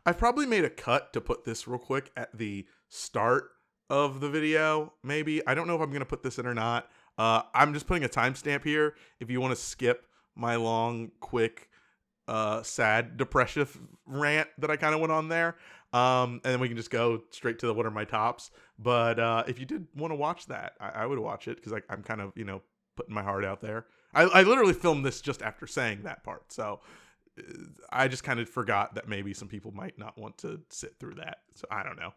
I've probably made a cut to put this real quick at the start of the video, maybe. I don't know if I'm going to put this in or not. I'm just putting a timestamp here if you want to skip my long, quick, sad, depressive rant that I kind of went on there. And then we can just go straight to the what are my tops. But if you did want to watch that, I would watch it because I'm kind of, putting my heart out there. I literally filmed this just after saying that part. So I just kind of forgot that maybe some people might not want to sit through that. So I don't know.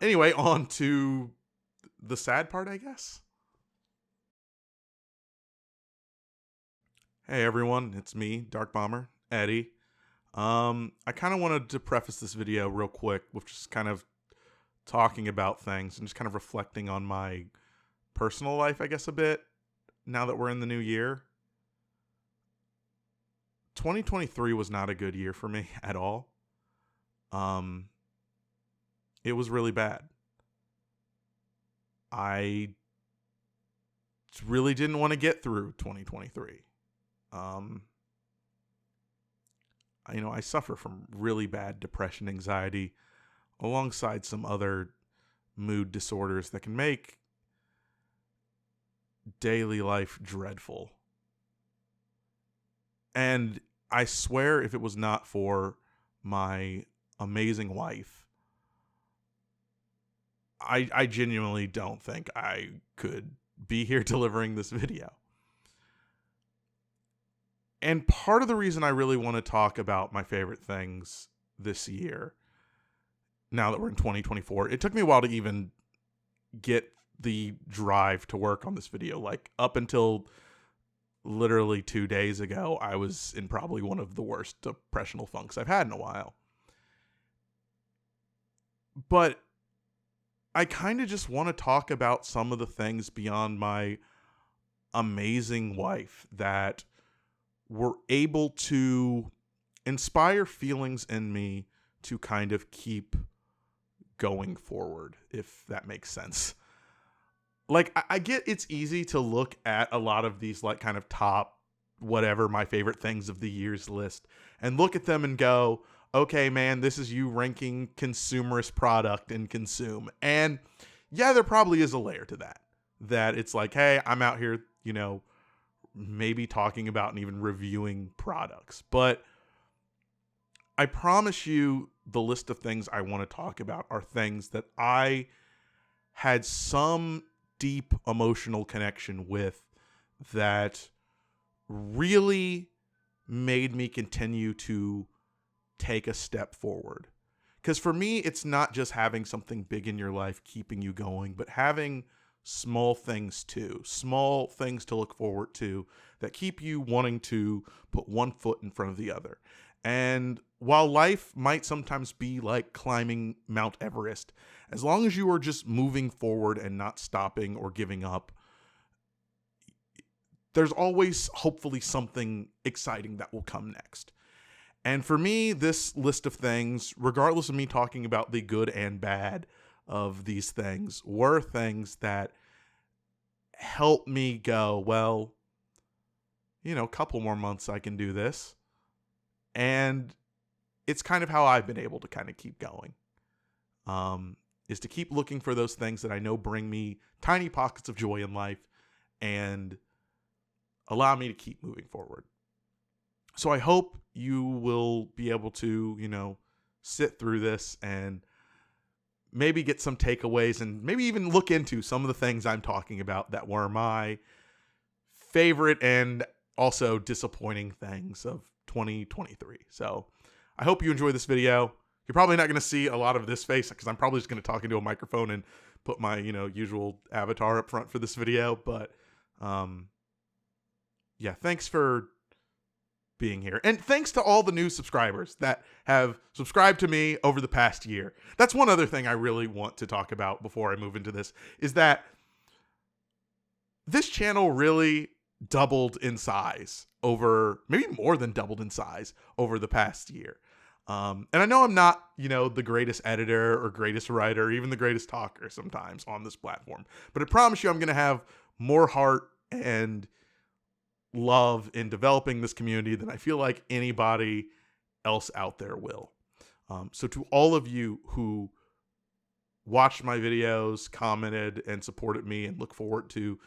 Anyway, on to the sad part, I guess. Hey everyone, it's me, Dark Bomber, Eddie. I kind of wanted to preface this video real quick with just kind of talking about things and just kind of reflecting on my personal life, I guess, a bit now that we're in the new year. 2023 was not a good year for me at all. It was really bad. I really didn't want to get through 2023. I suffer from really bad depression, anxiety, alongside some other mood disorders that can make daily life dreadful. And I swear if it was not for my amazing wife, I genuinely don't think I could be here delivering this video. And part of the reason I really want to talk about my favorite things this year, now that we're in 2024, it took me a while to even get the drive to work on this video. Like, up until literally 2 days ago, I was in probably one of the worst depressional funks I've had in a while. But I kind of just want to talk about some of the things beyond my amazing wife that were able to inspire feelings in me to kind of keep going forward, if that makes sense. Like, I get it's easy to look at a lot of these, like, kind of top, whatever, my favorite things of the year's list, and look at them and go, okay, man, this is you ranking consumerist product and consume. And yeah, there probably is a layer to that. That it's like, hey, I'm out here, maybe talking about and even reviewing products. But I promise you the list of things I want to talk about are things that I had some deep emotional connection with that really made me continue to take a step forward. Because for me, it's not just having something big in your life keeping you going, but having small things too, small things to look forward to that keep you wanting to put one foot in front of the other. And while life might sometimes be like climbing Mount Everest, as long as you are just moving forward and not stopping or giving up, there's always hopefully something exciting that will come next. And for me, this list of things, regardless of me talking about the good and bad of these things, were things that helped me go, well, a couple more months I can do this. And it's kind of how I've been able to kind of keep going, is to keep looking for those things that I know bring me tiny pockets of joy in life and allow me to keep moving forward. So I hope you will be able to, sit through this and maybe get some takeaways and maybe even look into some of the things I'm talking about that were my favorite and also disappointing things of 2023. So I hope you enjoy this video. You're probably not going to see a lot of this face because I'm probably just going to talk into a microphone and put my, usual avatar up front for this video. But yeah, thanks for being here. And thanks to all the new subscribers that have subscribed to me over the past year. That's one other thing I really want to talk about before I move into this, is that this channel really doubled in size maybe more than doubled in size over the past year. And I know I'm not, the greatest editor or greatest writer, or even the greatest talker sometimes on this platform, but I promise you I'm going to have more heart and love in developing this community than I feel like anybody else out there will. So to all of you who watched my videos, commented, and supported me, and look forward to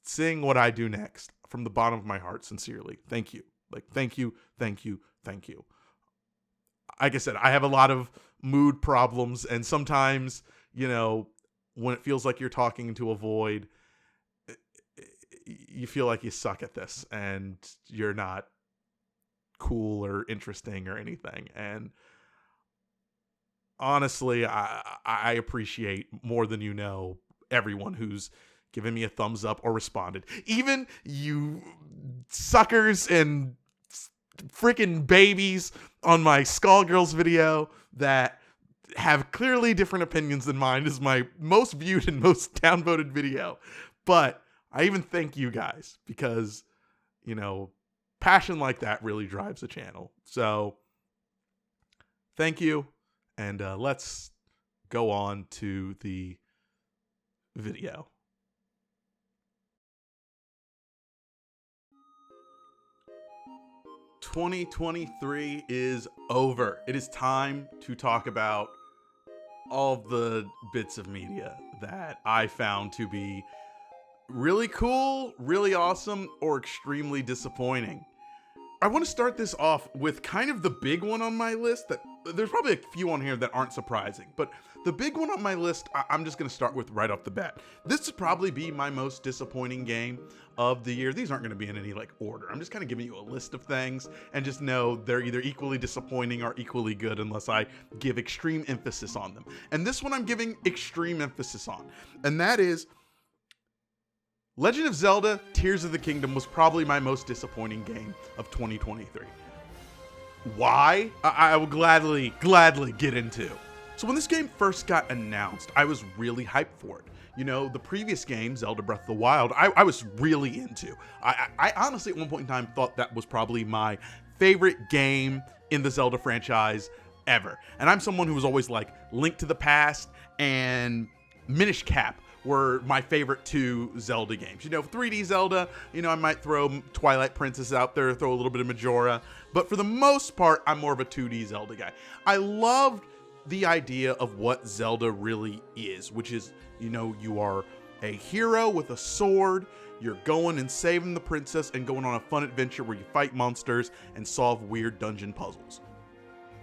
seeing what I do next, from the bottom of my heart, sincerely, thank you. Like, thank you, thank you, thank you. Like I said, I have a lot of mood problems, and sometimes, when it feels like you're talking into a void, you feel like you suck at this, and you're not cool or interesting or anything. And honestly, I appreciate more than you know everyone who's given me a thumbs up or responded. Even you suckers and freaking babies on my Skullgirls video that have clearly different opinions than mine. Is my most viewed and most downvoted video. But I even thank you guys, because, passion like that really drives the channel. So thank you. And let's go on to the video. "2023 is over. It is time to talk about all the bits of media that I found to be really cool, really awesome, or extremely disappointing. I want to start this off with kind of the big one on my list. That there's probably a few on here that aren't surprising, but the big one on my list, I'm just going to start with right off the bat. This would probably be my most disappointing game of the year. These aren't going to be in any order. I'm just kind of giving you a list of things, and just know they're either equally disappointing or equally good unless I give extreme emphasis on them. And this one I'm giving extreme emphasis on, and that is Legend of Zelda Tears of the Kingdom was probably my most disappointing game of 2023. Why? I will gladly get into. So when this game first got announced, I was really hyped for it. The previous game, Zelda Breath of the Wild, I was really into. I honestly, at one point in time, thought that was probably my favorite game in the Zelda franchise ever. And I'm someone who was always like, Link to the Past and Minish Cap were my favorite two Zelda games. 3D Zelda, I might throw Twilight Princess out there, throw a little bit of Majora, but for the most part, I'm more of a 2D Zelda guy. I loved the idea of what Zelda really is, which is, you are a hero with a sword, you're going and saving the princess and going on a fun adventure where you fight monsters and solve weird dungeon puzzles.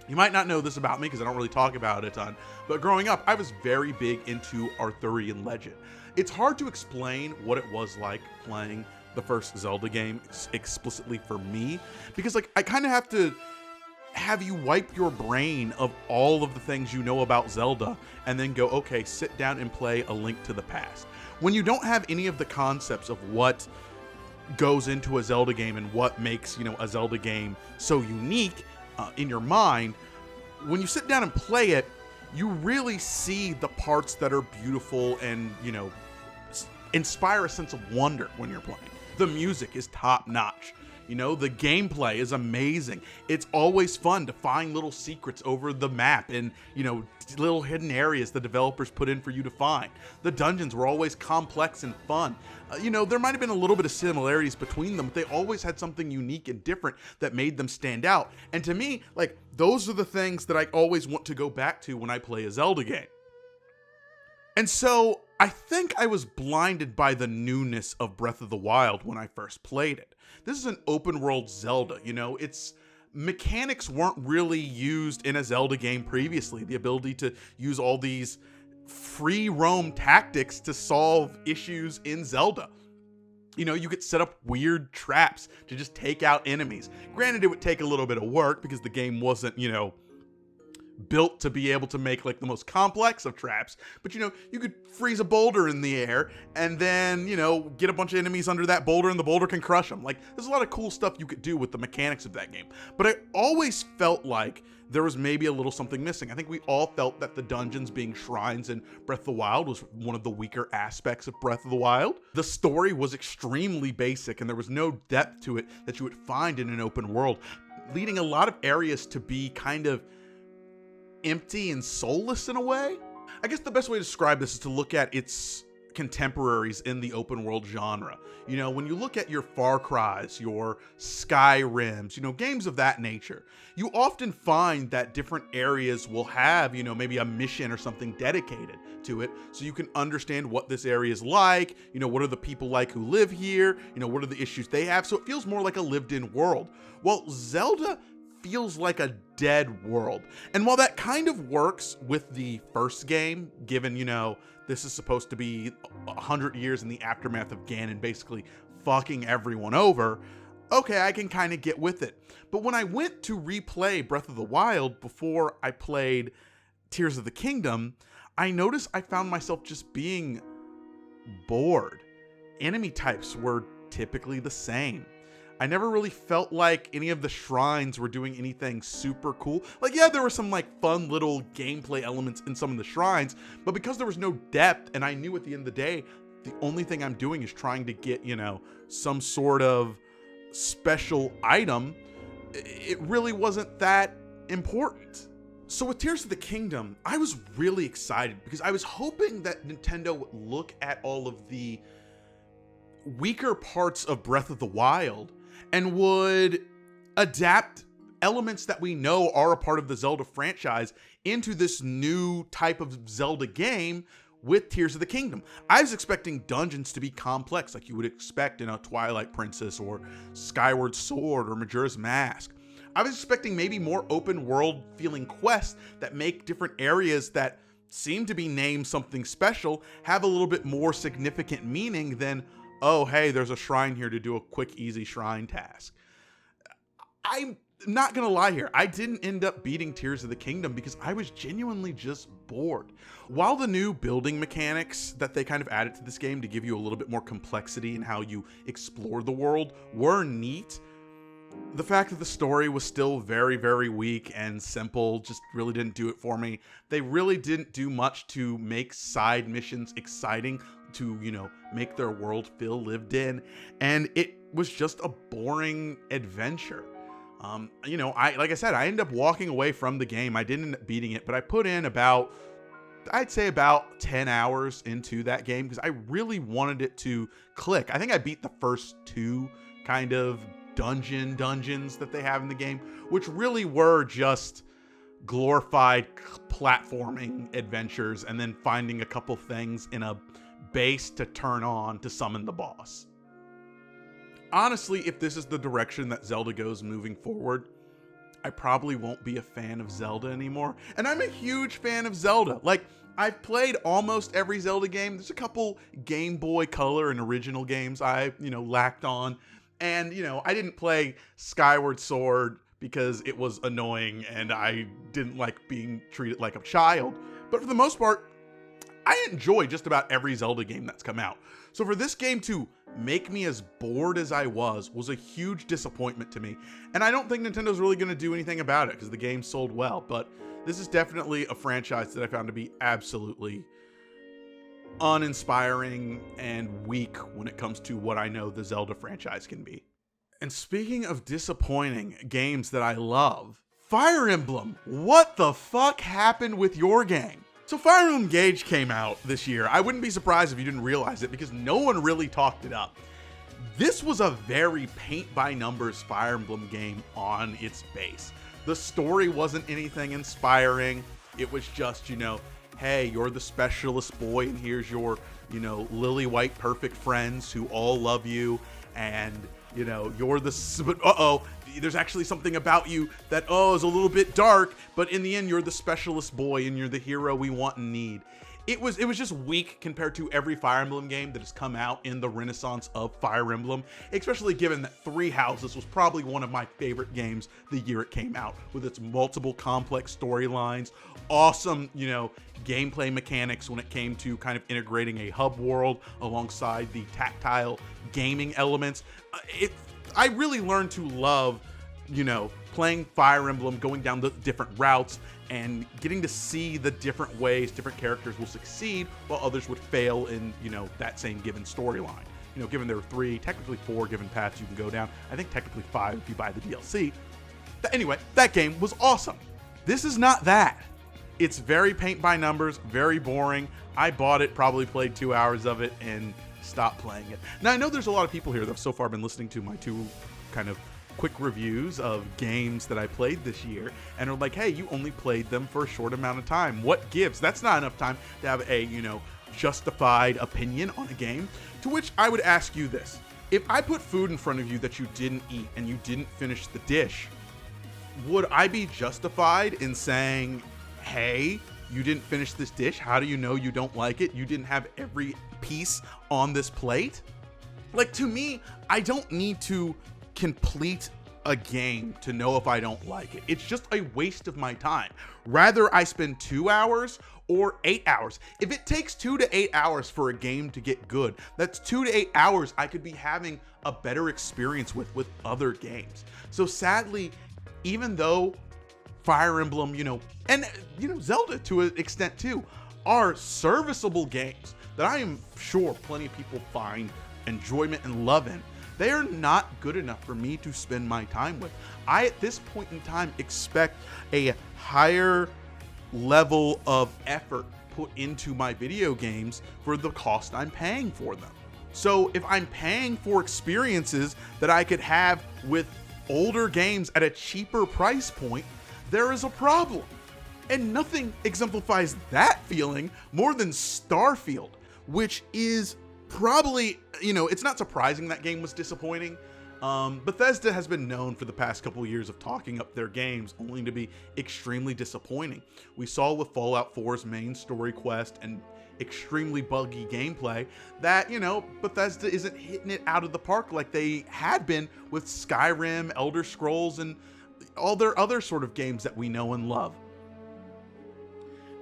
You might not know this about me because I don't really talk about it a ton, but growing up, I was very big into Arthurian legend. It's hard to explain what it was like playing the first Zelda game explicitly for me, because I kind of have to have you wipe your brain of all of the things you know about Zelda and then go, okay, sit down and play A Link to the Past. When you don't have any of the concepts of what goes into a Zelda game and what makes, a Zelda game so unique, in your mind, when you sit down and play it, you really see the parts that are beautiful and, inspire a sense of wonder when you're playing. The music is top notch. The gameplay is amazing. It's always fun to find little secrets over the map and, little hidden areas the developers put in for you to find. The dungeons were always complex and fun. There might have been a little bit of similarities between them, but they always had something unique and different that made them stand out. And to me, those are the things that I always want to go back to when I play a Zelda game. And so I think I was blinded by the newness of Breath of the Wild when I first played it. This is an open world Zelda, its mechanics weren't really used in a Zelda game previously. The ability to use all these free roam tactics to solve issues in Zelda. You could set up weird traps to just take out enemies. Granted, it would take a little bit of work because the game wasn't, built to be able to make the most complex of traps, but you could freeze a boulder in the air and then get a bunch of enemies under that boulder and the boulder can crush them. There's a lot of cool stuff you could do with the mechanics of that game, but I always felt like there was maybe a little something missing. I think we all felt that the dungeons being shrines in Breath of the Wild was one of the weaker aspects of Breath of the Wild. The story was extremely basic and there was no depth to it that you would find in an open world, leading a lot of areas to be kind of empty and soulless in a way. I guess the best way to describe this is to look at its contemporaries in the open world genre. You know, when you look at your Far Cry's, your Skyrims, you know, games of that nature, you often find that different areas will have, you know, maybe a mission or something dedicated to it, so you can understand what this area is like, you know, what are the people like who live here, you know, what are the issues they have, so it feels more like a lived-in world. Well, Zelda feels like a dead world. And while that kind of works with the first game, given, you know, this is supposed to be 100 years in the aftermath of Ganon basically fucking everyone over, okay, I can kind of get with it. But when I went to replay Breath of the Wild before I played Tears of the Kingdom, I noticed I found myself just being bored. Enemy types were typically the same. I never really felt like any of the shrines were doing anything super cool. Like, yeah, there were some like fun little gameplay elements in some of the shrines, but because there was no depth, and I knew at the end of the day, the only thing I'm doing is trying to get, you know, some sort of special item, it really wasn't that important. So with Tears of the Kingdom, I was really excited because I was hoping that Nintendo would look at all of the weaker parts of Breath of the Wild and would adapt elements that we know are a part of the Zelda franchise into this new type of Zelda game with Tears of the Kingdom. I was expecting dungeons to be complex like you would expect in a Twilight Princess or Skyward Sword or Majora's Mask. I was expecting maybe more open world feeling quests that make different areas that seem to be named something special have a little bit more significant meaning than, oh, hey, there's a shrine here to do a quick, easy shrine task. I'm not gonna lie here, I didn't end up beating Tears of the Kingdom because I was genuinely just bored. While the new building mechanics that they kind of added to this game to give you a little bit more complexity in how you explore the world were neat, the fact that the story was still very, very weak and simple just really didn't do it for me. They really didn't do much to make side missions exciting, to, you know, make their world feel lived in, and it was just a boring adventure. You know, like I said, I ended up walking away from the game. I didn't end up beating it, but I put in about, I'd say about 10 hours into that game because I really wanted it to click. I think I beat the first two kind of dungeons that they have in the game, which really were just glorified platforming adventures and then finding a couple things in a base to turn on to summon the boss. Honestly, if this is the direction that Zelda goes moving forward, I probably won't be a fan of Zelda anymore. And I'm a huge fan of Zelda. Like, I've played almost every Zelda game. There's a couple Game Boy Color and original games I, you know, lacked on. And, you know, I didn't play Skyward Sword because it was annoying and I didn't like being treated like a child. But for the most part, I enjoy just about every Zelda game that's come out. So for this game to make me as bored as I was a huge disappointment to me. And I don't think Nintendo's really going to do anything about it because the game sold well. But this is definitely a franchise that I found to be absolutely uninspiring and weak when it comes to what I know the Zelda franchise can be. And speaking of disappointing games that I love, Fire Emblem, what the fuck happened with your game? So Fire Emblem Engage came out this year. I wouldn't be surprised if you didn't realize it because no one really talked it up. This was a very paint-by-numbers Fire Emblem game on its base. The story wasn't anything inspiring. It was just, you know, hey, you're the specialist boy and here's your, you know, lily white perfect friends who all love you, and, you know, you're the, there's actually something about you that, is a little bit dark, but in the end, you're the specialist boy and you're the hero we want and need. It was just weak compared to every Fire Emblem game that has come out in the renaissance of Fire Emblem, especially given that Three Houses was probably one of my favorite games the year it came out, with its multiple complex storylines, awesome, you know, gameplay mechanics when it came to kind of integrating a hub world alongside the tactile gaming elements. I really learned to love, you know, playing Fire Emblem, going down the different routes, and getting to see the different ways different characters will succeed while others would fail in, you know, that same given storyline. You know, given there were 3, technically 4 given paths you can go down. I think technically 5 if you buy the DLC. But anyway, that game was awesome. This is not that. It's very paint by numbers, very boring. I bought it, probably played 2 hours of it, and stopped playing it. Now, I know there's a lot of people here that have so far been listening to my 2 kind of quick reviews of games that I played this year, and are like, hey, you only played them for a short amount of time. What gives? That's not enough time to have a, justified opinion on a game. To which I would ask you this. If I put food in front of you that you didn't eat and you didn't finish the dish, would I be justified in saying, hey, you didn't finish this dish? How do you know you don't like it? You didn't have every piece on this plate? Like, to me, I don't need to complete a game to know if I don't like it. It's just a waste of my time. Rather I spend 2 hours or 8 hours. If it takes 2 to 8 hours for a game to get good, that's 2 to 8 hours I could be having a better experience with other games. So sadly, even though Fire Emblem, and Zelda to an extent too, are serviceable games that I am sure plenty of people find enjoyment and love in, they are not good enough for me to spend my time with. I, at this point in time, expect a higher level of effort put into my video games for the cost I'm paying for them. So if I'm paying for experiences that I could have with older games at a cheaper price point, there is a problem. And nothing exemplifies that feeling more than Starfield, which is probably, it's not surprising that game was disappointing. Bethesda has been known for the past couple of years of talking up their games only to be extremely disappointing. We saw with Fallout 4's main story quest and extremely buggy gameplay that, Bethesda isn't hitting it out of the park like they had been with Skyrim, Elder Scrolls, and all their other sort of games that we know and love.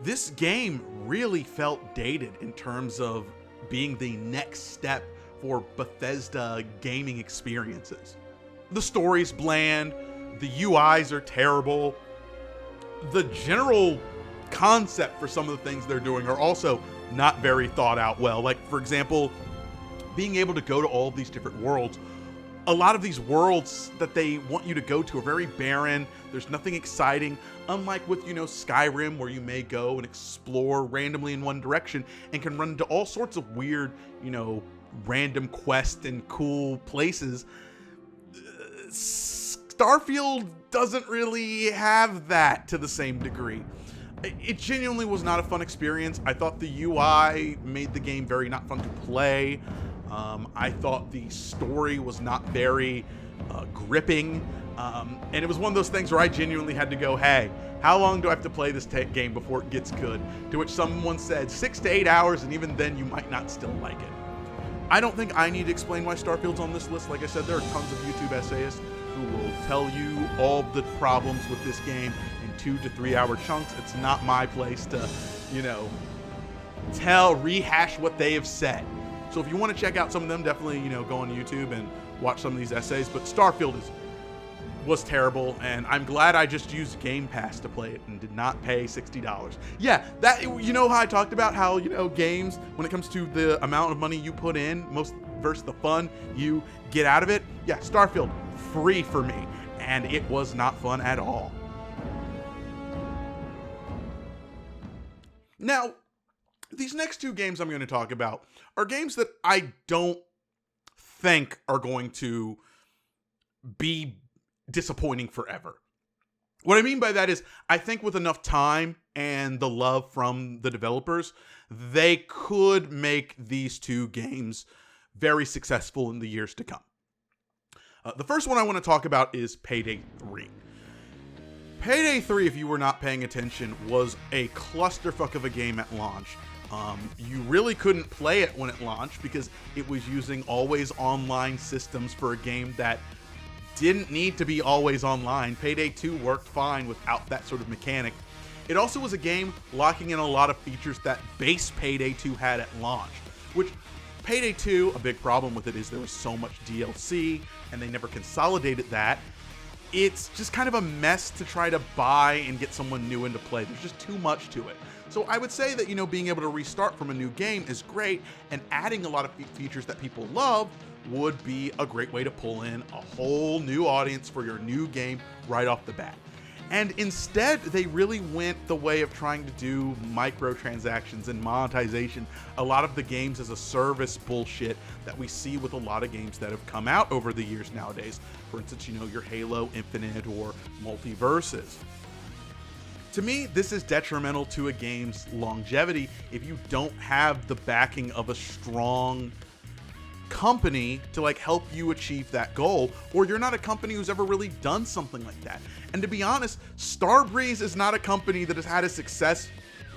This game really felt dated in terms of being the next step for Bethesda gaming experiences. The story's bland, the UIs are terrible, the general concept for some of the things they're doing are also not very thought out well. Like, for example, being able to go to all of these different worlds. A lot of these worlds that they want you to go to are very barren. There's nothing exciting, unlike with, Skyrim, where you may go and explore randomly in one direction and can run into all sorts of weird, random quests and cool places. Starfield doesn't really have that to the same degree. It genuinely was not a fun experience. I thought the UI made the game very not fun to play. I thought the story was not very gripping. And it was one of those things where I genuinely had to go, hey, how long do I have to play this game before it gets good? To which someone said 6 to 8 hours, and even then you might not still like it. I don't think I need to explain why Starfield's on this list. Like I said, there are tons of YouTube essayists who will tell you all the problems with this game in 2 to 3 hour chunks. It's not my place to, rehash what they have said. So if you want to check out some of them, definitely, go on YouTube and watch some of these essays. But Starfield was terrible, and I'm glad I just used Game Pass to play it and did not pay $60. Yeah, that, how I talked about how, games, when it comes to the amount of money you put in, most versus the fun you get out of it. Yeah, Starfield, free for me, and it was not fun at all. Now, these next 2 games I'm going to talk about are games that I don't think are going to be disappointing forever. What I mean by that is, I think with enough time and the love from the developers, they could make these 2 games very successful in the years to come. The first one I want to talk about is Payday 3. Payday 3, if you were not paying attention, was a clusterfuck of a game at launch. You really couldn't play it when it launched because it was using always online systems for a game that didn't need to be always online. Payday 2 worked fine without that sort of mechanic. It also was a game locking in a lot of features that base Payday 2 had at launch, which Payday 2, a big problem with it is there was so much DLC and they never consolidated that. It's just kind of a mess to try to buy and get someone new into play. There's just too much to it. So I would say that, being able to restart from a new game is great, and adding a lot of features that people love would be a great way to pull in a whole new audience for your new game right off the bat. And instead, they really went the way of trying to do microtransactions and monetization, a lot of the games as a service bullshit that we see with a lot of games that have come out over the years nowadays. For instance, your Halo Infinite or Multiverses. To me, this is detrimental to a game's longevity if you don't have the backing of a strong company to help you achieve that goal, or you're not a company who's ever really done something like that. And to be honest, Starbreeze is not a company that has had a success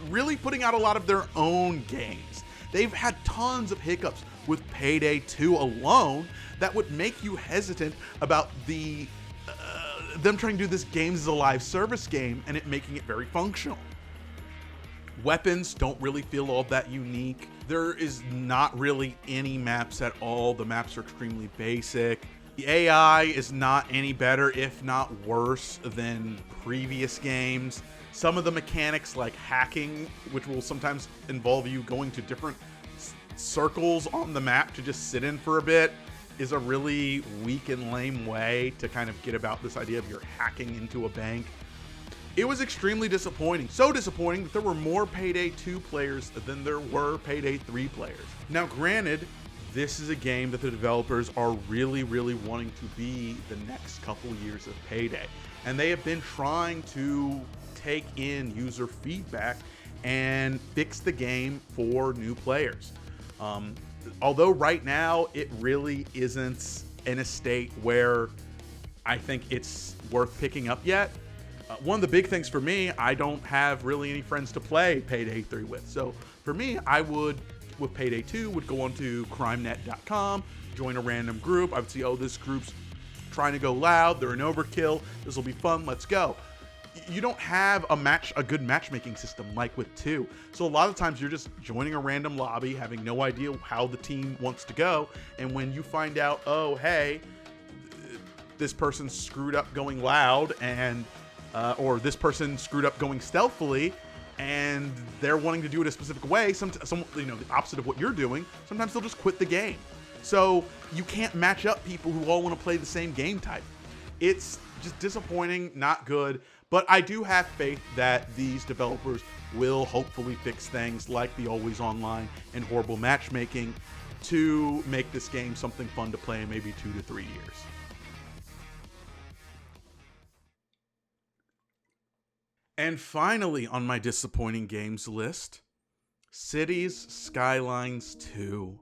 really putting out a lot of their own games. They've had tons of hiccups with Payday 2 alone that would make you hesitant about them trying to do this game as a live service game and it making it very functional. Weapons don't really feel all that unique. There is not really any maps at all. The maps are extremely basic. The AI is not any better, if not worse, than previous games. Some of the mechanics like hacking, which will sometimes involve you going to different circles on the map to just sit in for a bit, is a really weak and lame way to kind of get about this idea of you're hacking into a bank. It was extremely disappointing. So disappointing that there were more Payday 2 players than there were Payday 3 players. Now, granted, this is a game that the developers are really, really wanting to be the next couple years of Payday. And they have been trying to take in user feedback and fix the game for new players. Although right now it really isn't in a state where I think it's worth picking up yet. One of the big things for me, I don't have really any friends to play Payday 3 with. So for me, I would, with Payday 2, would go onto crimenet.com, join a random group. I would see, oh, this group's trying to go loud. They're an overkill. This will be fun. Let's go. You don't have a good matchmaking system like with 2. So a lot of times you're just joining a random lobby, having no idea how the team wants to go. And when you find out, oh, hey, this person screwed up going loud and or this person screwed up going stealthily, and they're wanting to do it a specific way, the opposite of what you're doing, sometimes they'll just quit the game. So you can't match up people who all want to play the same game type. It's just disappointing, not good, but I do have faith that these developers will hopefully fix things like the always online and horrible matchmaking to make this game something fun to play in maybe 2 to 3 years. And finally on my disappointing games list, Cities Skylines 2.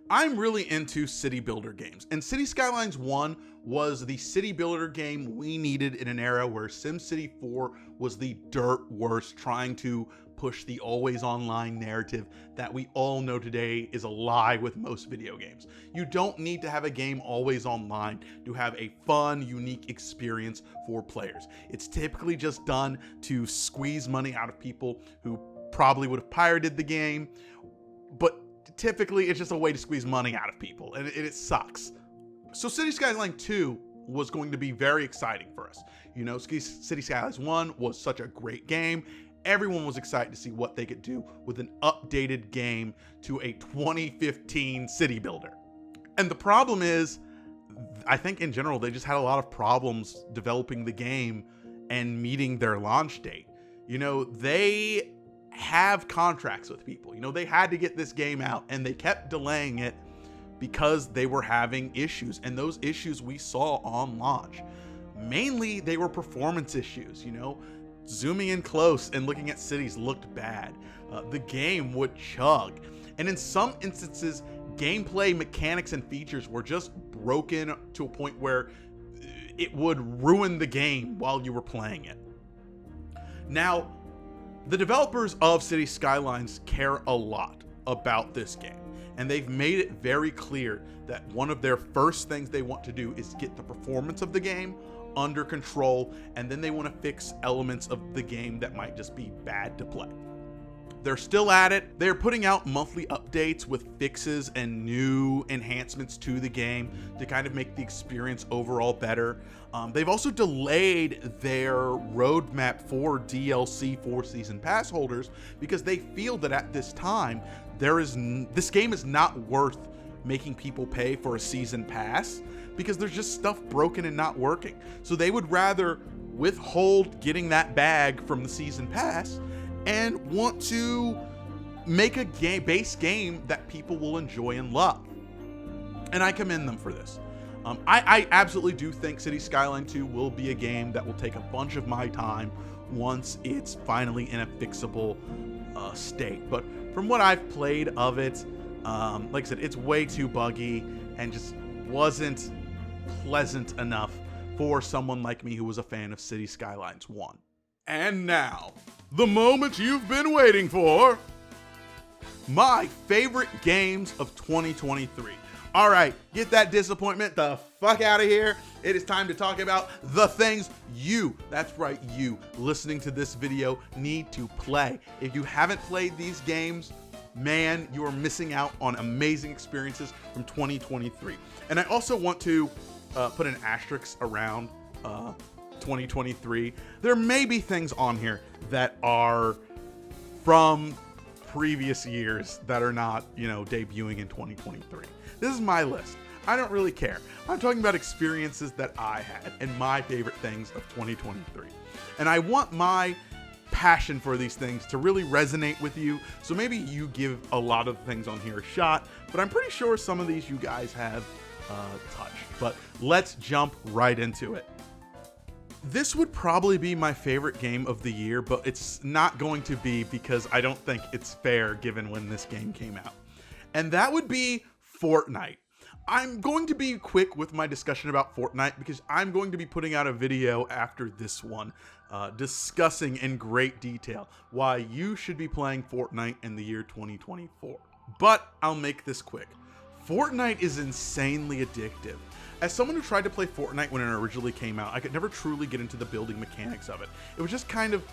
I'm really into city builder games, and City Skylines 1 was the city builder game we needed in an era where SimCity 4 was the dirt worst, trying to push the always online narrative that we all know today is a lie with most video games. You don't need to have a game always online to have a fun, unique experience for players. It's typically just done to squeeze money out of people who probably would have pirated the game, but typically it's just a way to squeeze money out of people, and it sucks. So City Skylines 2 was going to be very exciting for us. City Skylines 1 was such a great game. Everyone was excited to see what they could do with an updated game to a 2015 city builder. And the problem is, I think in general, they just had a lot of problems developing the game and meeting their launch date. They have contracts with people. They had to get this game out, and they kept delaying it because they were having issues, and those issues we saw on launch. Mainly, they were performance issues. Zooming in close and looking at cities looked bad. The game would chug, and in some instances, gameplay mechanics and features were just broken to a point where it would ruin the game while you were playing it. Now, the developers of City Skylines care a lot about this game, and they've made it very clear that one of their first things they want to do is get the performance of the game under control, and then they want to fix elements of the game that might just be bad to play. They're still at it. They're putting out monthly updates with fixes and new enhancements to the game to kind of make the experience overall better. They've also delayed their roadmap for DLC for Season Pass holders because they feel that at this time, this game is not worth making people pay for a Season Pass because there's just stuff broken and not working. So they would rather withhold getting that bag from the season pass and want to make a base game that people will enjoy and love. And I commend them for this. I absolutely do think City Skyline 2 will be a game that will take a bunch of my time once it's finally in a fixable state. But from what I've played of it, like I said, it's way too buggy and just wasn't pleasant enough for someone like me who was a fan of City Skylines 1. And now, the moment you've been waiting for. My favorite games of 2023. All right, get that disappointment the fuck out of here. It is time to talk about the things you, that's right, you, listening to this video, need to play. If you haven't played these games, man, you are missing out on amazing experiences from 2023. And I also want to put an asterisk around 2023. There may be things on here that are from previous years that are not, debuting in 2023. This is my list. I don't really care. I'm talking about experiences that I had and my favorite things of 2023. And I want my passion for these things to really resonate with you. So maybe you give a lot of things on here a shot, but I'm pretty sure some of these you guys have touched. But let's jump right into it. This would probably be my favorite game of the year, but it's not going to be because I don't think it's fair given when this game came out. And that would be Fortnite. I'm going to be quick with my discussion about Fortnite because I'm going to be putting out a video after this one discussing in great detail why you should be playing Fortnite in the year 2024. But I'll make this quick. Fortnite is insanely addictive. As someone who tried to play Fortnite when it originally came out, I could never truly get into the building mechanics of it. It was just kind of,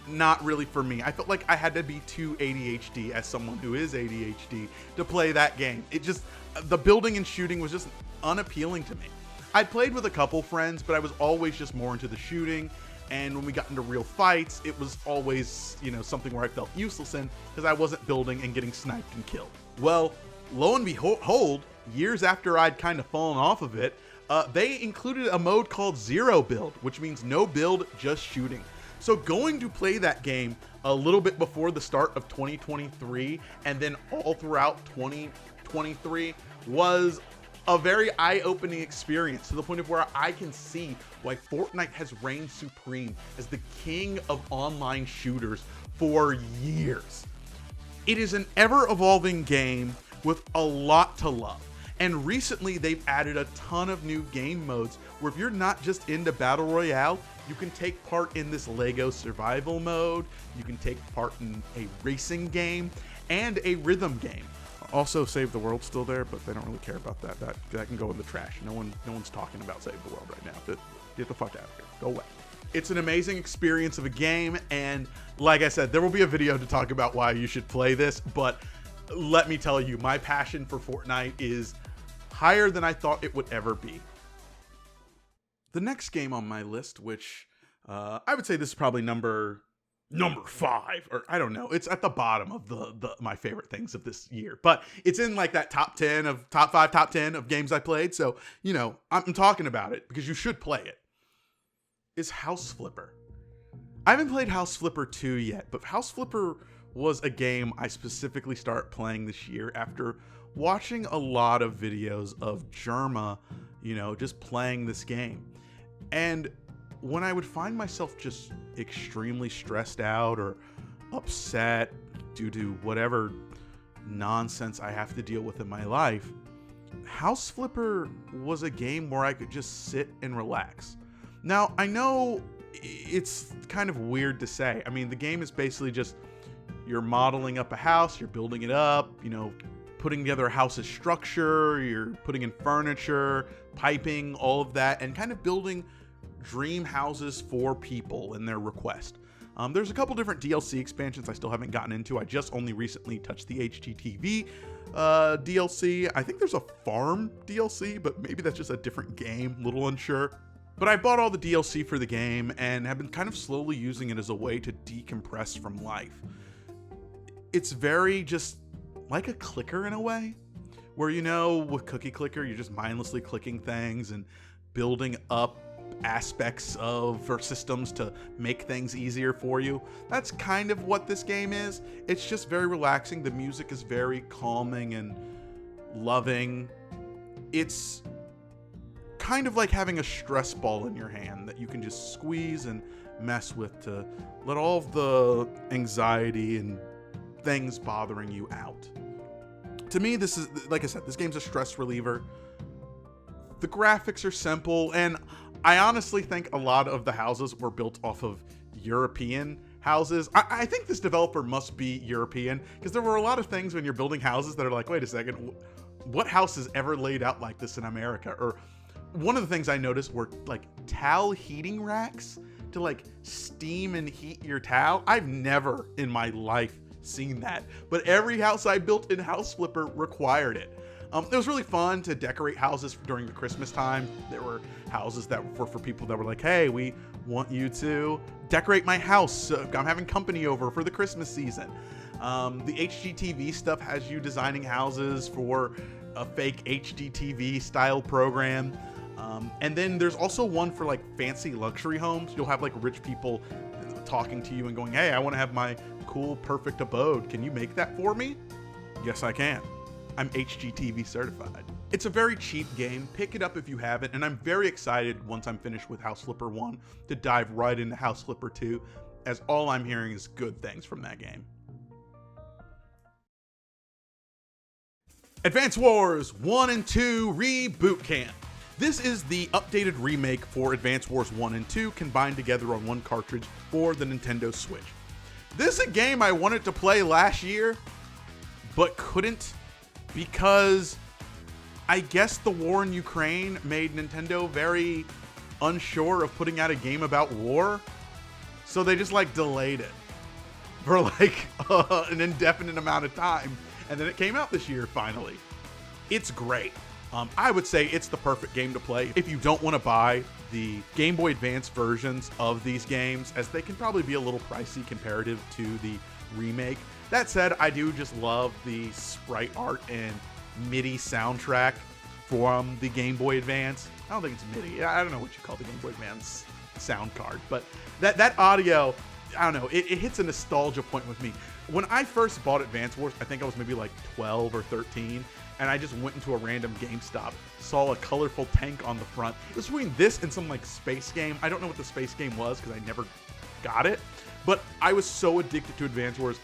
not really for me. I felt like I had to be too ADHD as someone who is ADHD to play that game. The building and shooting was just unappealing to me. I played with a couple friends, but I was always just more into the shooting. And when we got into real fights, it was always, something where I felt useless in because I wasn't building and getting sniped and killed. Well, lo and behold, years after I'd kind of fallen off of it, they included a mode called Zero Build, which means no build, just shooting. So going to play that game a little bit before the start of 2023 and then all throughout 2023 was a very eye-opening experience to the point of where I can see why Fortnite has reigned supreme as the king of online shooters for years. It is an ever-evolving game with a lot to love. And recently they've added a ton of new game modes where if you're not just into Battle Royale, you can take part in this Lego survival mode, you can take part in a racing game, and a rhythm game. Also, Save the World's still there, but they don't really care about that. That can go in the trash. No one's talking about Save the World right now. Get the fuck out of here. Go away. It's an amazing experience of a game, and like I said, there will be a video to talk about why you should play this, but let me tell you, my passion for Fortnite is higher than I thought it would ever be. The next game on my list, which I would say this is probably number 5, or I don't know. It's at the bottom of the my favorite things of this year, but it's in like that top 10 of games I played. So, I'm talking about it because you should play it. Is House Flipper. I haven't played House Flipper 2 yet, but House Flipper was a game I specifically started playing this year after watching a lot of videos of Germa, just playing this game. And when I would find myself just extremely stressed out or upset due to whatever nonsense I have to deal with in my life, House Flipper was a game where I could just sit and relax. Now, I know it's kind of weird to say. I mean, the game is basically just you're modeling up a house, you're building it up, putting together a house's structure, you're putting in furniture, piping, all of that, and kind of building dream houses for people in their request. There's a couple different DLC expansions I still haven't gotten into. I just only recently touched the HGTV DLC. I think there's a farm DLC, but maybe that's just a different game, little unsure. But I bought all the DLC for the game and have been kind of slowly using it as a way to decompress from life. It's very just like a clicker in a way, where with Cookie Clicker, you're just mindlessly clicking things and building up aspects of or systems to make things easier for you. That's kind of what this game is. It's just very relaxing. The music is very calming and loving. It's kind of like having a stress ball in your hand that you can just squeeze and mess with to let all of the anxiety and things bothering you out. To me, this is, like I said, this game's a stress reliever. The graphics are simple, and I honestly think a lot of the houses were built off of European houses. I think this developer must be European, because there were a lot of things when you're building houses that are like, wait a second, what house is ever laid out like this in America? Or one of the things I noticed were like towel heating racks to like steam and heat your towel. I've never in my life seen that, but every house I built in House Flipper required it. It was really fun to decorate houses during the Christmas time. There were houses that were for people that were like, hey, we want you to decorate my house. I'm having company over for the Christmas season. The HGTV stuff has you designing houses for a fake HGTV style program. And then there's also one for like fancy luxury homes. You'll have like rich people talking to you and going, hey, I want to have my cool, perfect abode. Can you make that for me? Yes, I can. I'm HGTV certified. It's a very cheap game. Pick it up if you haven't, and I'm very excited once I'm finished with House Flipper 1 to dive right into House Flipper 2, as all I'm hearing is good things from that game. Advance Wars 1 and 2 Reboot Camp. This is the updated remake for Advance Wars 1 and 2 combined together on one cartridge for the Nintendo Switch. This is a game I wanted to play last year, but couldn't, because I guess the war in Ukraine made Nintendo very unsure of putting out a game about war. So they just like delayed it for like an indefinite amount of time. And then it came out this year finally. It's great. I would say it's the perfect game to play if you don't want to buy the Game Boy Advance versions of these games, as they can probably be a little pricey comparative to the remake. That said, I do just love the sprite art and MIDI soundtrack from the Game Boy Advance. I don't think it's MIDI. I don't know what you call the Game Boy Advance sound card, but that audio, I don't know, it hits a nostalgia point with me. When I first bought Advance Wars, I think I was maybe like 12 or 13, and I just went into a random GameStop, saw a colorful tank on the front. It was between this and some like space game. I don't know what the space game was because I never got it, but I was so addicted to Advance Wars.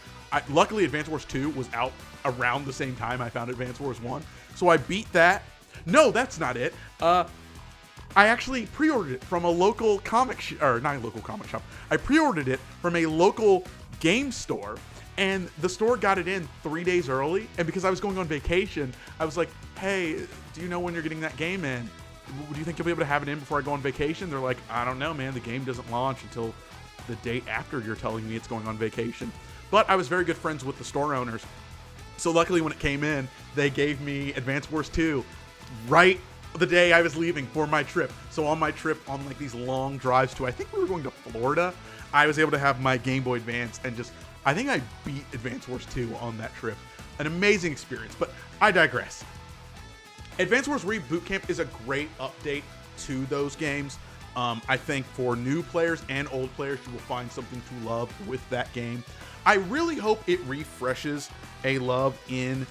Luckily, Advance Wars 2 was out around the same time I found Advance Wars 1, so I beat that. No, that's not it. I actually pre-ordered it from a local comic or not a local comic shop. I pre-ordered it from a local game store, and the store got it in 3 days early. And because I was going on vacation, I was like, hey, do you know when you're getting that game in? Do you think you'll be able to have it in before I go on vacation? They're like, I don't know, man. The game doesn't launch until the date after you're telling me it's going on vacation. But I was very good friends with the store owners. So luckily when it came in, they gave me Advance Wars 2 right the day I was leaving for my trip. So on my trip, on like these long drives to, I think we were going to Florida, I was able to have my Game Boy Advance and just, I think I beat Advance Wars 2 on that trip. An amazing experience, but I digress. Advance Wars Reboot Camp is a great update to those games. I think for new players and old players, you will find something to love with that game. I really hope it refreshes a love in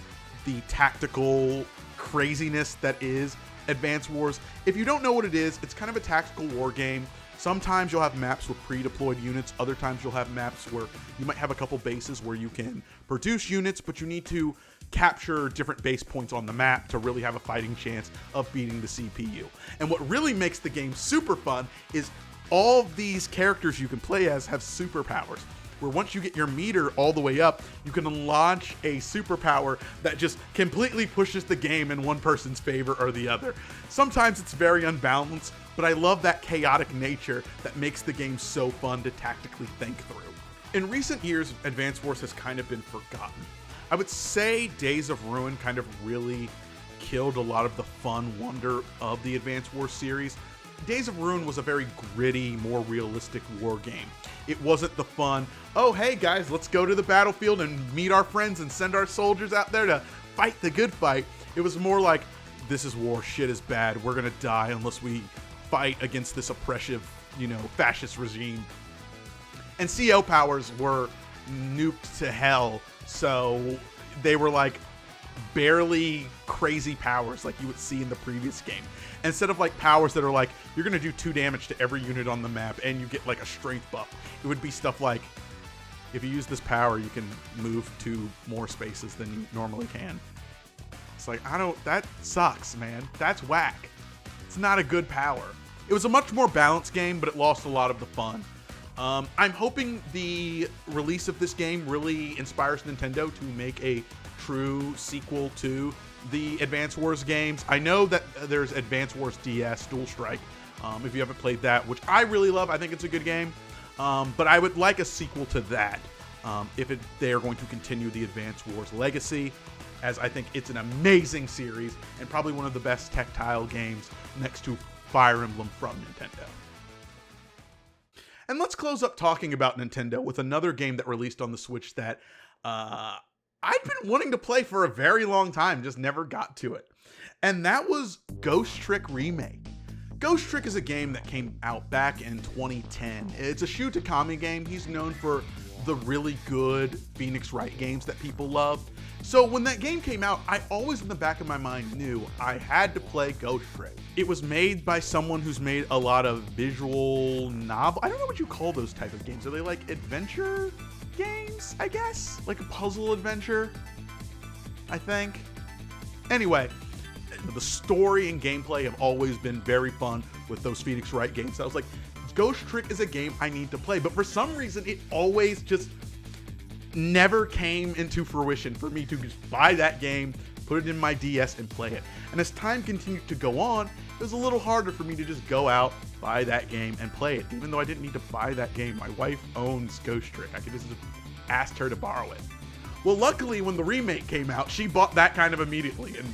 the tactical craziness that is Advance Wars. If you don't know what it is, it's kind of a tactical war game. Sometimes you'll have maps with pre-deployed units. Other times you'll have maps where you might have a couple bases where you can produce units, but you need to capture different base points on the map to really have a fighting chance of beating the CPU. And what really makes the game super fun is all of these characters you can play as have superpowers, where once you get your meter all the way up, you can launch a superpower that just completely pushes the game in one person's favor or the other. Sometimes it's very unbalanced, but I love that chaotic nature that makes the game so fun to tactically think through. In recent years, Advance Wars has kind of been forgotten. I would say Days of Ruin kind of really killed a lot of the fun wonder of the Advance Wars series. Days of Ruin was a very gritty, more realistic war game. It wasn't the fun, oh hey guys, let's go to the battlefield and meet our friends and send our soldiers out there to fight the good fight. It was more like, this is war, shit is bad, we're gonna die unless we fight against this oppressive, fascist regime. And CO powers were nuked to hell, so they were like barely crazy powers like you would see in the previous game. Instead of like powers that are like, you're gonna do 2 damage to every unit on the map and you get like a strength buff, it would be stuff like, if you use this power, you can move to more spaces than you normally can. It's like, that sucks, man. That's whack. It's not a good power. It was a much more balanced game, but it lost a lot of the fun. I'm hoping the release of this game really inspires Nintendo to make a true sequel to the Advance Wars games. I know that there's Advance Wars DS Dual Strike, if you haven't played that, which I really love. I think it's a good game. But I would like a sequel to that if they are going to continue the Advance Wars legacy, as I think it's an amazing series and probably one of the best tactile games next to Fire Emblem from Nintendo. And let's close up talking about Nintendo with another game that released on the Switch that I'd been wanting to play for a very long time, just never got to it. And that was Ghost Trick Remake. Ghost Trick is a game that came out back in 2010. It's a Shu Takami game. He's known for the really good Phoenix Wright games that people love. So when that game came out, I always in the back of my mind knew I had to play Ghost Trick. It was made by someone who's made a lot of visual novel. I don't know what you call those type of games. Are they like adventure games, I guess? Like a puzzle adventure, I think. Anyway, the story and gameplay have always been very fun with those Phoenix Wright games. So I was like, Ghost Trick is a game I need to play. But for some reason, it always just never came into fruition for me to just buy that game, put it in my DS, and play it. And as time continued to go on, it was a little harder for me to just go out, buy that game, and play it. Even though I didn't need to buy that game. My wife owns Ghost Trick. I could just ask her to borrow it. Well, luckily, when the remake came out, she bought that kind of immediately. And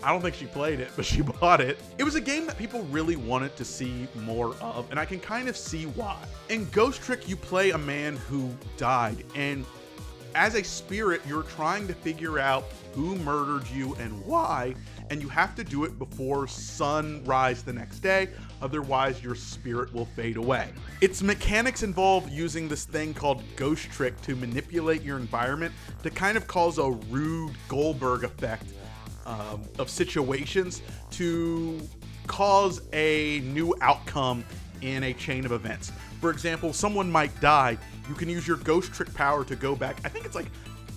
I don't think she played it, but she bought it. It was a game that people really wanted to see more of, and I can kind of see why. In Ghost Trick, you play a man who died, and as a spirit, you're trying to figure out who murdered you and why, and you have to do it before sunrise the next day, otherwise your spirit will fade away. Its mechanics involve using this thing called Ghost Trick to manipulate your environment to kind of cause a Rube Goldberg effect of situations to cause a new outcome in a chain of events. For example, someone might die. You can use your Ghost Trick power to go back, I think it's like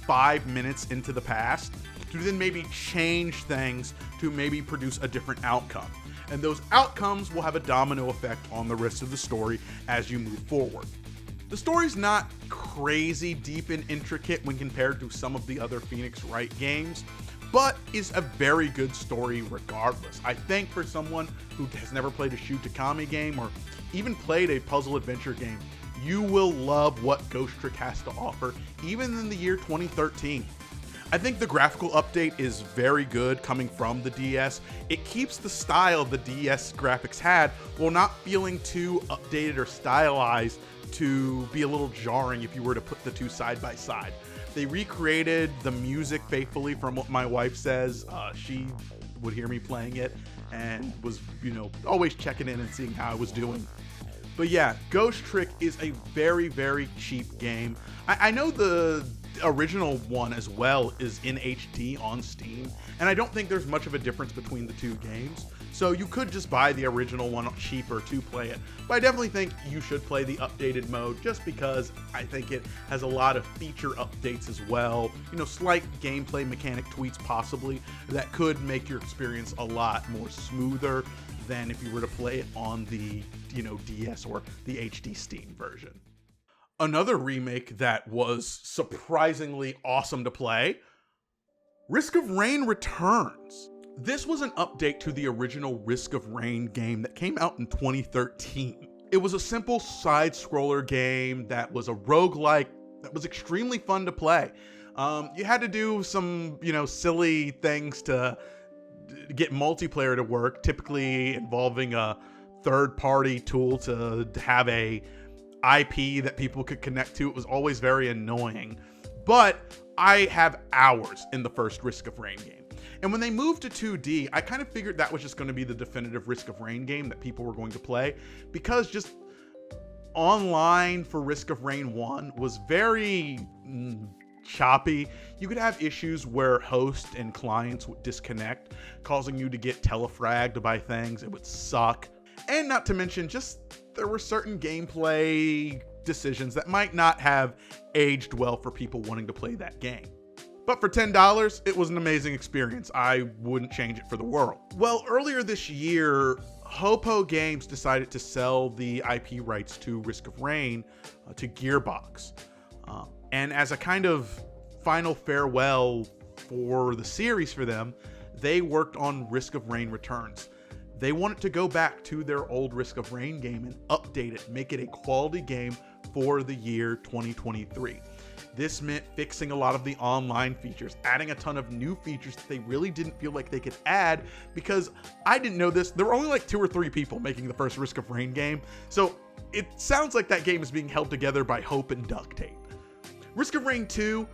5 minutes into the past, to then maybe change things to maybe produce a different outcome. And those outcomes will have a domino effect on the rest of the story as you move forward. The story's not crazy deep and intricate when compared to some of the other Phoenix Wright games, but is a very good story regardless. I think for someone who has never played a Shu Takami game or even played a puzzle adventure game, you will love what Ghost Trick has to offer, even in the year 2013. I think the graphical update is very good coming from the DS. It keeps the style the DS graphics had while not feeling too updated or stylized to be a little jarring if you were to put the two side by side. They recreated the music faithfully from what my wife says. She would hear me playing it and was, always checking in and seeing how I was doing. But yeah, Ghost Trick is a very, very cheap game. I know the original one as well is in HD on Steam, and I don't think there's much of a difference between the two games. So you could just buy the original one cheaper to play it. But I definitely think you should play the updated mode just because I think it has a lot of feature updates as well. Slight gameplay mechanic tweaks possibly that could make your experience a lot more smoother than if you were to play it on the, DS or the HD Steam version. Another remake that was surprisingly awesome to play, Risk of Rain returns. This was an update to the original Risk of Rain game that came out in 2013. It was a simple side-scroller game that was a roguelike that was extremely fun to play. You had to do some, silly things to get multiplayer to work, typically involving a third-party tool to have a IP that people could connect to. It was always very annoying. But I have hours in the first Risk of Rain game. And when they moved to 2D, I kind of figured that was just going to be the definitive Risk of Rain game that people were going to play, because just online for Risk of Rain 1 was very choppy. You could have issues where host and clients would disconnect, causing you to get telefragged by things. It would suck. And not to mention, just there were certain gameplay decisions that might not have aged well for people wanting to play that game. But for $10, it was an amazing experience. I wouldn't change it for the world. Well, earlier this year, Hopo Games decided to sell the IP rights to Risk of Rain to Gearbox. And as a kind of final farewell for the series for them, they worked on Risk of Rain Returns. They wanted to go back to their old Risk of Rain game and update it, make it a quality game for the year 2023. This meant fixing a lot of the online features, adding a ton of new features that they really didn't feel like they could add, because I didn't know this. There were only like 2 or 3 people making the first Risk of Rain game. So it sounds like that game is being held together by hope and duct tape. Risk of Rain 2,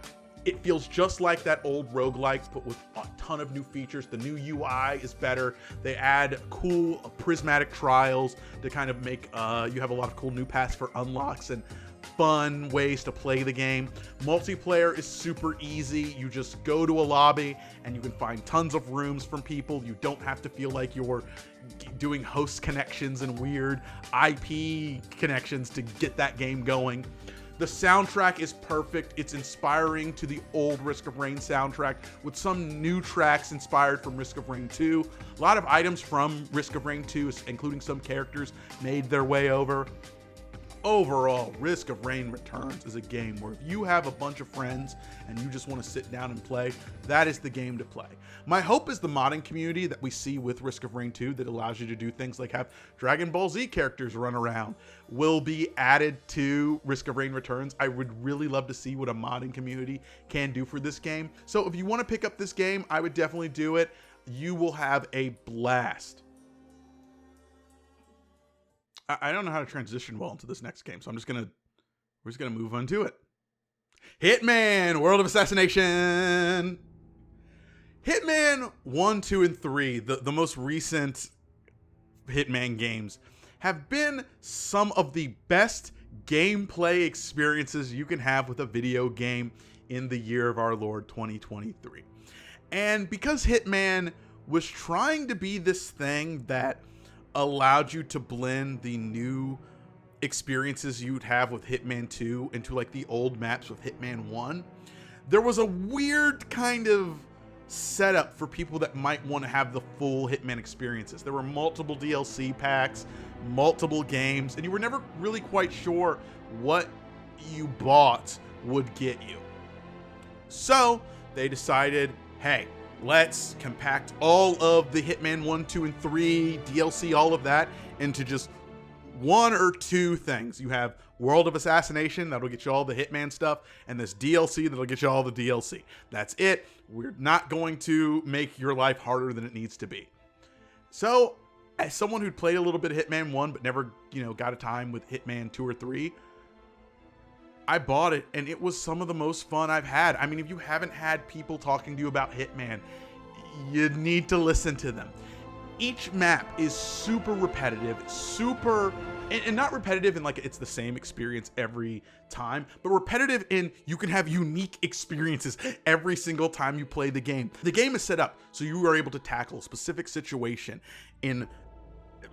it feels just like that old roguelike, but with a ton of new features. The new UI is better. They add cool prismatic trials to kind of make you have a lot of cool new paths for unlocks and fun ways to play the game. Multiplayer is super easy. You just go to a lobby and you can find tons of rooms from people. You don't have to feel like you're doing host connections and weird IP connections to get that game going. The soundtrack is perfect. It's inspiring to the old Risk of Rain soundtrack, with some new tracks inspired from Risk of Rain 2. A lot of items from Risk of Rain 2, including some characters, made their way over. Overall, Risk of Rain Returns is a game where if you have a bunch of friends and you just want to sit down and play, that is the game to play. My hope is the modding community that we see with Risk of Rain 2 that allows you to do things like have Dragon Ball Z characters run around will be added to Risk of Rain Returns. I would really love to see what a modding community can do for this game. So if you want to pick up this game, I would definitely do it. You will have a blast. I don't know how to transition well into this next game, so we're just gonna move on to it. Hitman: World of Assassination. Hitman 1, 2, and 3, the most recent Hitman games, have been some of the best gameplay experiences you can have with a video game in the year of our Lord 2023. And because Hitman was trying to be this thing that allowed you to blend the new experiences you'd have with Hitman 2 into like the old maps with Hitman 1, there was a weird kind of setup for people that might want to have the full Hitman experiences. There were multiple DLC packs, multiple games, and you were never really quite sure what you bought would get you. So they decided, hey, let's compact all of the Hitman 1, 2, and 3 DLC, all of that, into just 1 or 2 things. You have World of Assassination, that'll get you all the Hitman stuff, and this DLC that'll get you all the DLC. That's it. We're not going to make your life harder than it needs to be. So, as someone who'd played a little bit of Hitman 1, but never, got a time with Hitman 2 or 3, I bought it, and it was some of the most fun I've had. I mean, if you haven't had people talking to you about Hitman, you need to listen to them. Each map is super repetitive, and not repetitive in like it's the same experience every time, but repetitive in you can have unique experiences every single time you play the game. The game is set up so you are able to tackle a specific situation in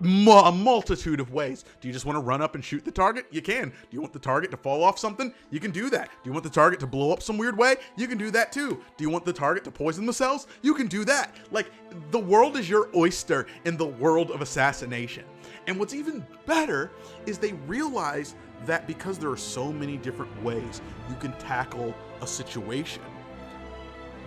a multitude of ways. Do you just want to run up and shoot the target? You can. Do you want the target to fall off something? You can do that. Do you want the target to blow up some weird way? You can do that too. Do you want the target to poison themselves? You can do that. Like, the world is your oyster in the world of assassination. And what's even better is they realize that because there are so many different ways you can tackle a situation,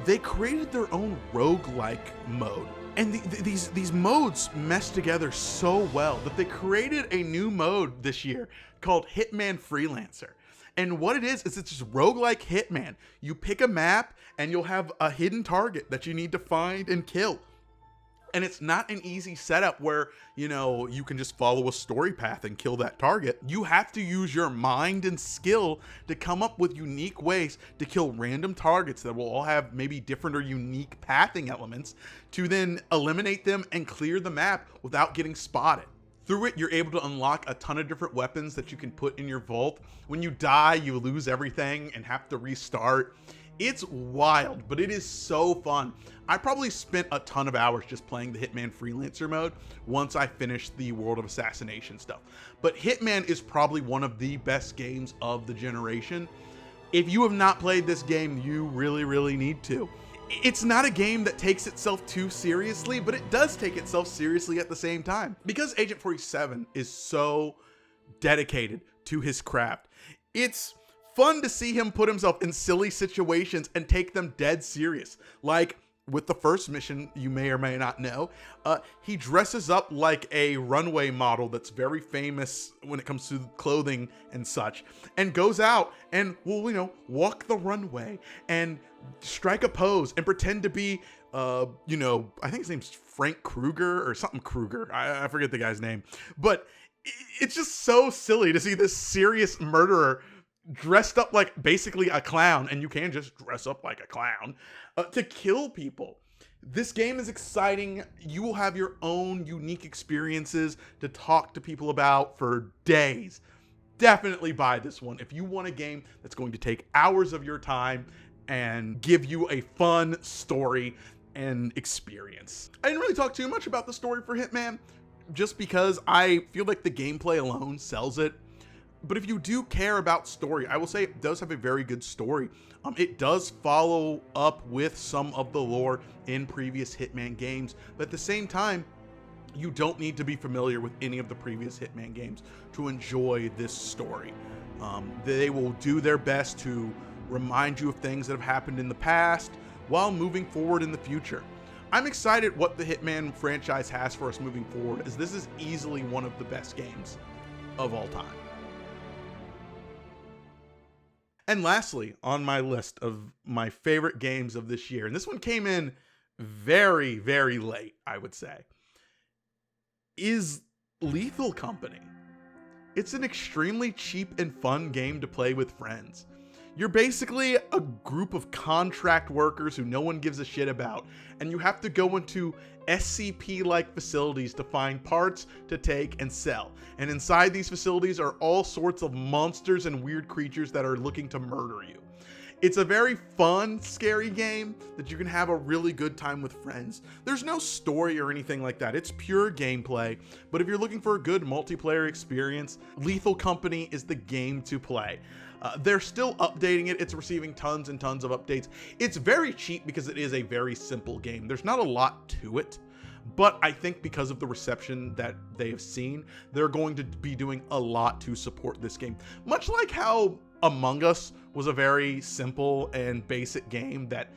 they created their own roguelike mode. And these modes mesh together so well that they created a new mode this year called Hitman Freelancer. And what it is it's just roguelike Hitman. You pick a map and you'll have a hidden target that you need to find and kill. And it's not an easy setup where, you know, you can just follow a story path and kill that target. You have to use your mind and skill to come up with unique ways to kill random targets that will all have maybe different or unique pathing elements to then eliminate them and clear the map without getting spotted. Through it, you're able to unlock a ton of different weapons that you can put in your vault. When you die, you lose everything and have to restart. It's wild, but it is so fun. I probably spent a ton of hours just playing the Hitman Freelancer mode once I finished the World of Assassination stuff. But Hitman is probably one of the best games of the generation. If you have not played this game, you really, really need to. It's not a game that takes itself too seriously, but it does take itself seriously at the same time. Because Agent 47 is so dedicated to his craft, it's fun to see him put himself in silly situations and take them dead serious. Like with the first mission, you may or may not know, he dresses up like a runway model that's very famous when it comes to clothing and such, and goes out and will, you know, walk the runway and strike a pose and pretend to be, you know, I think his name's Frank Krueger or something Krueger. I forget the guy's name, but it's just so silly to see this serious murderer dressed up like basically a clown, and you can just dress up like a clown to kill people. This game is exciting. You will have your own unique experiences to talk to people about for days. Definitely buy this one if you want a game that's going to take hours of your time and give you a fun story and experience. I didn't really talk too much about the story for Hitman, just because I feel like the gameplay alone sells it. But if you do care about story, I will say it does have a very good story. It does follow up with some of the lore in previous Hitman games, but at the same time, you don't need to be familiar with any of the previous Hitman games to enjoy this story. They will do their best to remind you of things that have happened in the past while moving forward in the future. I'm excited what the Hitman franchise has for us moving forward, as this is easily one of the best games of all time. And lastly, on my list of my favorite games of this year, and this one came in very, very late, I would say, is Lethal Company. It's an extremely cheap and fun game to play with friends. You're basically a group of contract workers who no one gives a shit about, and you have to go into SCP-like facilities to find parts to take and sell. And inside these facilities are all sorts of monsters and weird creatures that are looking to murder you. It's a very fun, scary game that you can have a really good time with friends. There's no story or anything like that. It's pure gameplay. But if you're looking for a good multiplayer experience, Lethal Company is the game to play. They're still updating it. It's receiving tons and tons of updates. It's very cheap because it is a very simple game. There's not a lot to it, but I think because of the reception that they have seen, they're going to be doing a lot to support this game. Much like how Among Us was a very simple and basic game that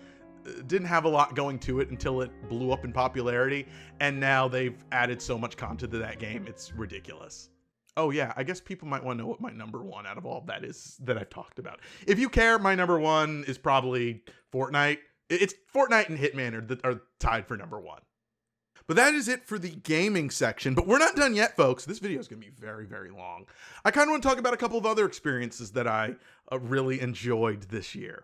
didn't have a lot going to it until it blew up in popularity, and now they've added so much content to that game, it's ridiculous. Oh yeah, I guess people might want to know what my number one out of all of that is that I've talked about. If you care, my number one is probably Fortnite. It's Fortnite and Hitman are tied for number one. But that is it for the gaming section. But we're not done yet, folks. This video is going to be very, very long. I kind of want to talk about a couple of other experiences that I really enjoyed this year.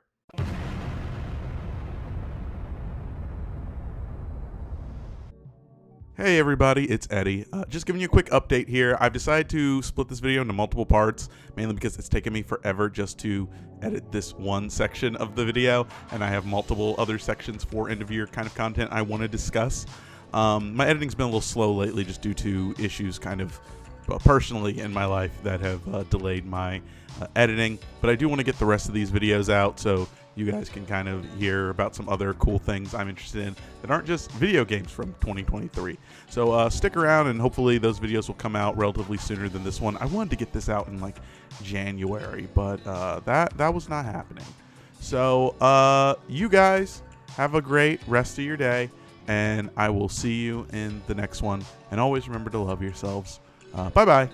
Hey everybody, it's Eddie. Just giving you a quick update here. I've decided to split this video into multiple parts, mainly because it's taken me forever just to edit this one section of the video, and I have multiple other sections for end of year kind of content I want to discuss. My editing's been a little slow lately just due to issues kind of personally in my life that have delayed my editing, but I do want to get the rest of these videos out so you guys can kind of hear about some other cool things I'm interested in that aren't just video games from 2023. So stick around, and hopefully those videos will come out relatively sooner than this one. I wanted to get this out in like January, but that was not happening. So you guys have a great rest of your day, and I will see you in the next one. And always remember to love yourselves. Bye-bye.